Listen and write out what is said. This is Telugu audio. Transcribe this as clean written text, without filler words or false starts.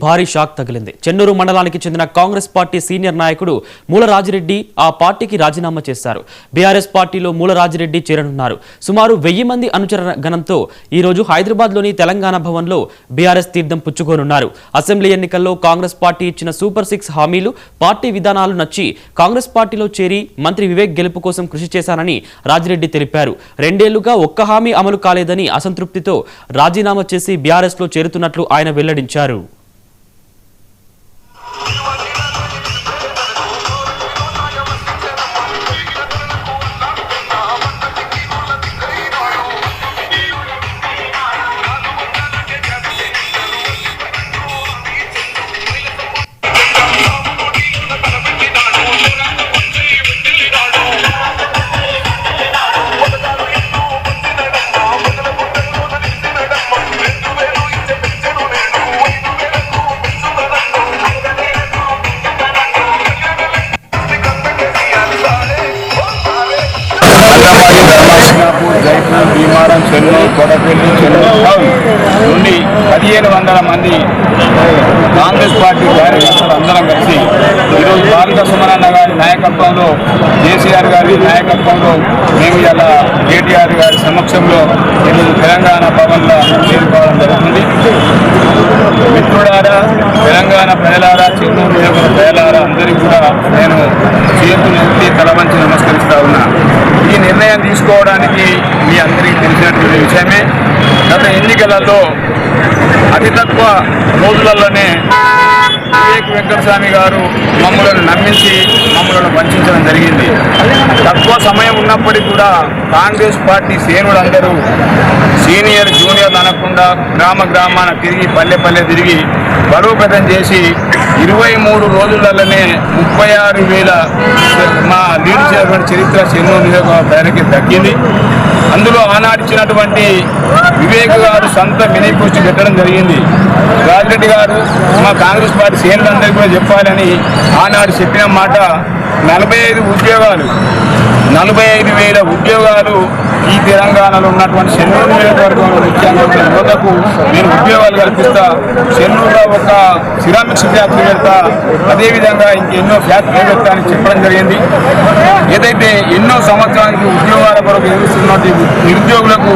భారీ షాక్ తగిలింది. చెన్నూరు మండలానికి చెందిన కాంగ్రెస్ పార్టీ సీనియర్ నాయకుడు మూలరాజిరెడ్డి ఆ పార్టీకి రాజీనామా చేశారు. బీఆర్ఎస్ పార్టీలో మూలరాజిరెడ్డి చేరనున్నారు. సుమారు 1000 మంది అనుచర గణంతో ఈ రోజు హైదరాబాద్లోని తెలంగాణ భవన్లో బీఆర్ఎస్ తీర్థం పుచ్చుకోనున్నారు. అసెంబ్లీ ఎన్నికల్లో కాంగ్రెస్ పార్టీ ఇచ్చిన సూపర్ 6 హామీలు, పార్టీ విధానాలు నచ్చి కాంగ్రెస్ పార్టీలో చేరి మంత్రి వివేక్ గెలుపు కోసం కృషి చేశానని రాజిరెడ్డి తెలిపారు. 2 ఏళ్లుగా ఒక్క హామీ అమలు కాలేదని అసంతృప్తితో రాజీనామా చేసి బీఆర్ఎస్లో చేరుతున్నట్లు ఆయన వెల్లడించారు. భీమారం, చెన్నూరు, కొడపల్లి, చెన్నూరు టౌన్ నుండి 1500 మంది కాంగ్రెస్ పార్టీ కార్యకర్తలు అందరం కలిసి ఈరోజు బాలిక సుమనన్న గారి నాయకత్వంలో, కేసీఆర్ గారి నాయకత్వంలో మేము ఇలా కేటీఆర్ గారి సమక్షంలో ఈరోజు తెలంగాణ భవన్లో చేరుకోవడం జరుగుతుంది. మిత్రులారా, తెలంగాణ ప్రజలారా, చెన్నూరు నియోజక ప్రజలారా అందరికీ కూడా నేను చేతులు ఎత్తి తల వంచి నమస్కరిస్తా ఉన్నా. ఈ నిర్ణయం తీసుకోవడానికి మీ అందరికీ తెలిసినటువంటి విషయమే. గత ఎన్నికలలో అతి తక్కువ రోజులలోనే వివేక్ వెంకటస్వామి గారు మమ్మల్ని నమ్మించి మమ్మల్ని వంచడం జరిగింది. తక్కువ సమయం ఉన్నప్పటికీ కూడా కాంగ్రెస్ పార్టీ శ్రేణులందరూ సీనియర్ జూనియర్ అనకుండా గ్రామ గ్రామాన తిరిగి పల్లె పల్లె తిరిగి బలోపేతం చేసి 23 రోజులలోనే 36,000 మా లీడ్ చేసినటువంటి చరిత్ర చెన్నూరు నియోజకవర్గానికి దక్కింది. అందులో ఆనాడిచ్చినటువంటి వివేక్ గారు సొంత మినీ పోస్ట్ పెట్టడం జరిగింది. రాజిరెడ్డి గారు మా కాంగ్రెస్ పార్టీ శ్రేణులందరికీ కూడా చెప్పాలని ఆనాడు చెప్పిన మాట 45 ఉద్యోగాలు, 45,000 ఉద్యోగాలు ఈ తెలంగాణలో ఉన్నటువంటి చెన్నూరు నియోజకవర్గంలో ముఖ్యంగా యువతకు నేను ఉద్యోగాలు కల్పిస్తా, చెన్నూరులో ఒక సిరామిక్స్ ఫ్యాక్టరీ పెడతా, అదేవిధంగా ఇంకెన్నో ఫ్యాక్టరీ పెడతా అని చెప్పడం జరిగింది. ఏదైతే ఎన్నో సంవత్సరానికి ఉద్యోగాల కొరకు ఎదురుస్తున్నటువంటి నిరుద్యోగులకు